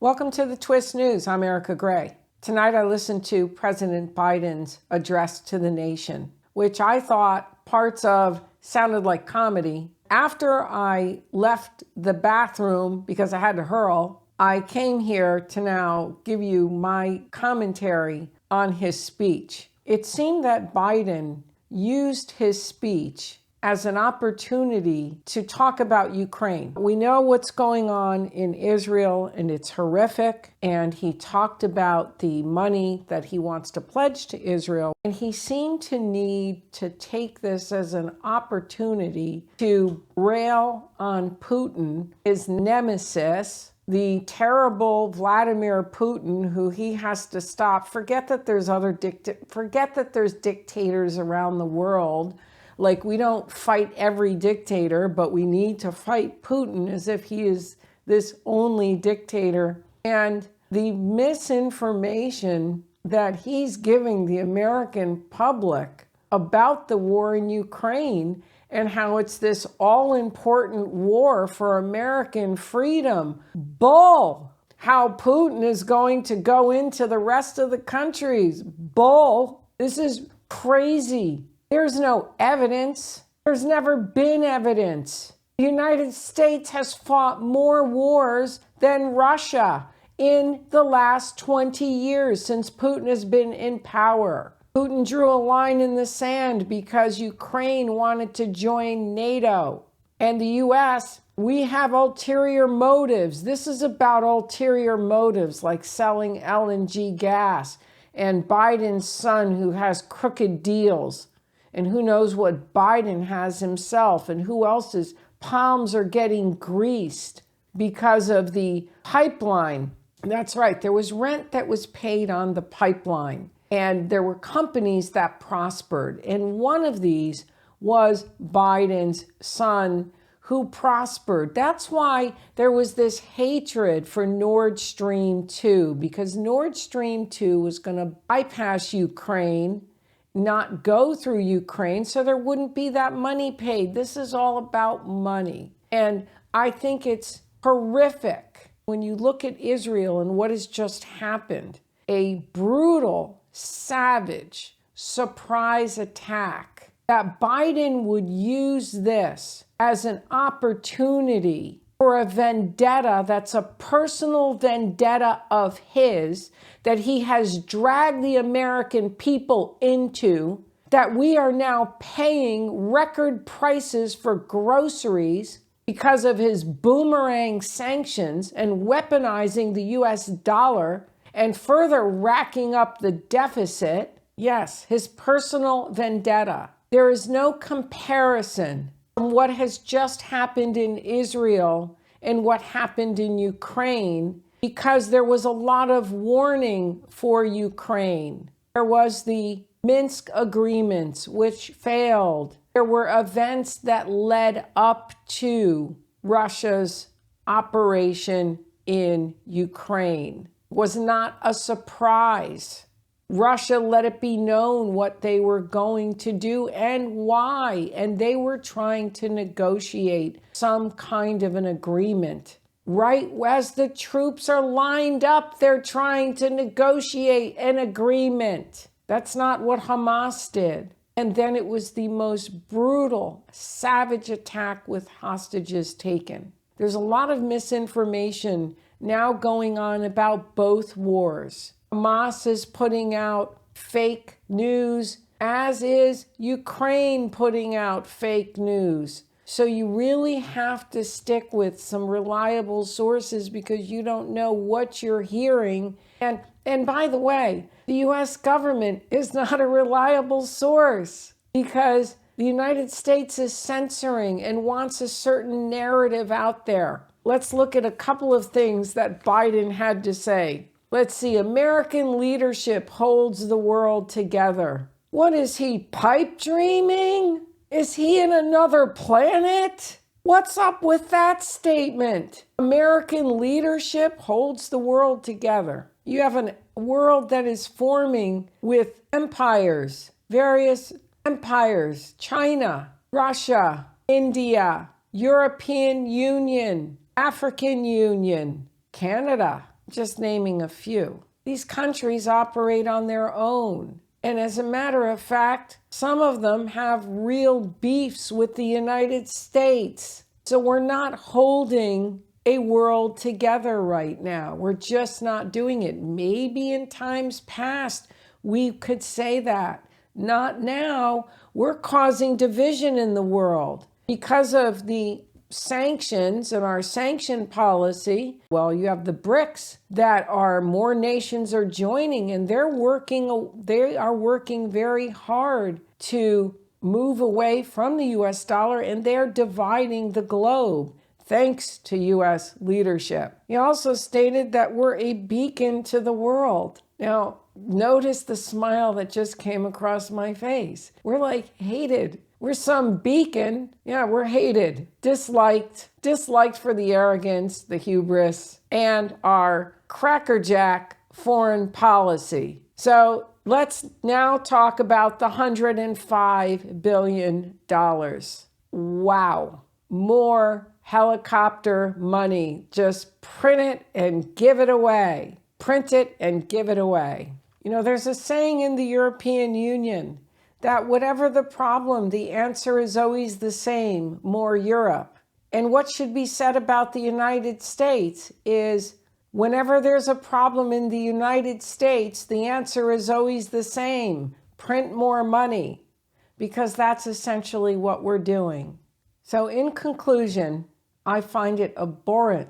Welcome to the Twist News. I'm Erika Grey. Tonight I listened to President Biden's address to the nation, which I thought parts of sounded like comedy. After I left the bathroom because I had to hurl, I came here to now give you my commentary on his speech. It seemed that Biden used his speech as an opportunity to talk about Ukraine. We know what's going on in Israel, and it's horrific. And he talked about the money that he wants to pledge to Israel. And he seemed to need to take this as an opportunity to rail on Putin, his nemesis, the terrible Vladimir Putin, who he has to stop. Forget that there's dictators around the world. Like, we don't fight every dictator, but we need to fight Putin as if he is this only dictator. And the misinformation that he's giving the American public about the war in Ukraine and how it's this all-important war for American freedom. Bull! How Putin is going to go into the rest of the countries. Bull! This is crazy. There's no evidence. There's never been evidence. The United States has fought more wars than Russia in the last 20 years since Putin has been in power. Putin drew a line in the sand because Ukraine wanted to join NATO. And the US, we have ulterior motives. This is about ulterior motives, like selling LNG gas, and Biden's son who has crooked deals. And who knows what Biden has himself, and who else's palms are getting greased because of the pipeline. That's right, there was rent that was paid on the pipeline, and there were companies that prospered. And one of these was Biden's son, who prospered. That's why there was this hatred for Nord Stream 2, because Nord Stream 2 was going to bypass Ukraine, not go through Ukraine, so there wouldn't be that money paid. This is all about money. And I think it's horrific when you look at Israel and what has just happened. A brutal, savage, surprise attack. That Biden would use this as an opportunity for a vendetta that's a personal vendetta of his, that he has dragged the American people into, that we are now paying record prices for groceries because of his boomerang sanctions and weaponizing the US dollar and further racking up the deficit. Yes, his personal vendetta. There is no comparison from what has just happened in Israel and what happened in Ukraine, because there was a lot of warning for Ukraine. There was the Minsk agreements, which failed. There were events that led up to Russia's operation in Ukraine. It was not a surprise. Russia let it be known what they were going to do and why, and they were trying to negotiate some kind of an agreement. Right as the troops are lined up, they're trying to negotiate an agreement. That's not what Hamas did. And then it was the most brutal, savage attack with hostages taken. There's a lot of misinformation now going on about both wars. Hamas is putting out fake news, as is Ukraine putting out fake news. So you really have to stick with some reliable sources because you don't know what you're hearing. And by the way, the US government is not a reliable source because the United States is censoring and wants a certain narrative out there. Let's look at a couple of things that Biden had to say. Let's see, American leadership holds the world together. What is he, pipe dreaming? Is he in another planet? What's up with that statement? American leadership holds the world together. You have a world that is forming with empires, various empires, China, Russia, India, European Union, African Union, Canada, just naming a few. These countries operate on their own. And as a matter of fact, some of them have real beefs with the United States. So we're not holding a world together right now. We're just not doing it. Maybe in times past, we could say that. Not now. We're causing division in the world because of the sanctions and our sanction policy. Well, you have the BRICS that are more nations are joining, and they are working very hard to move away from the US dollar, and they're dividing the globe thanks to US leadership. He also stated that we're a beacon to the world. Now, notice the smile that just came across my face. We're like hated. We're some beacon. Yeah, we're hated, disliked for the arrogance, the hubris, and our crackerjack foreign policy. So let's now talk about the $105 billion. Wow. More helicopter money. Just print it and give it away. Print it and give it away. You know, there's a saying in the European Union that whatever the problem, the answer is always the same: more Europe. And what should be said about the United States is whenever there's a problem in the United States, the answer is always the same: print more money, because that's essentially what we're doing. So in conclusion, I find it abhorrent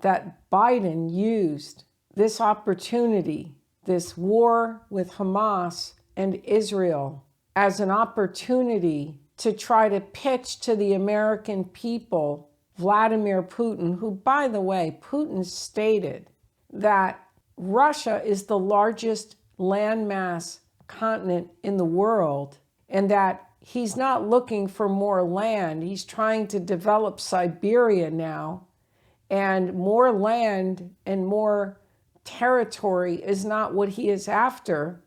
that Biden used this opportunity, this war with Hamas and Israel, as an opportunity to try to pitch to the American people Vladimir Putin, who, by the way, Putin stated that Russia is the largest landmass continent in the world, and that he's not looking for more land. He's trying to develop Siberia now, and more land and more territory is not what he is after.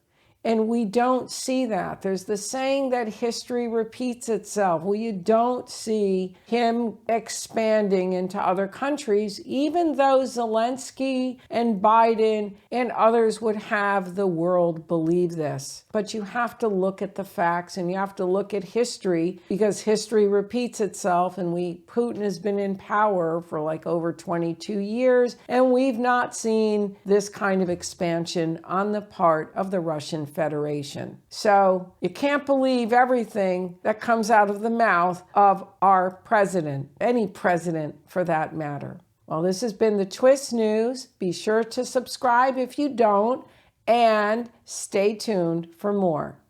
And we don't see that. There's the saying that history repeats itself. Well, you don't see him expanding into other countries, even though Zelensky and Biden and others would have the world believe this. But you have to look at the facts, and you have to look at history, because history repeats itself. And Putin has been in power for like over 22 years, and we've not seen this kind of expansion on the part of the Russian Federation. So you can't believe everything that comes out of the mouth of our president, any president for that matter. Well, this has been the Twist News. Be sure to subscribe if you don't, and stay tuned for more.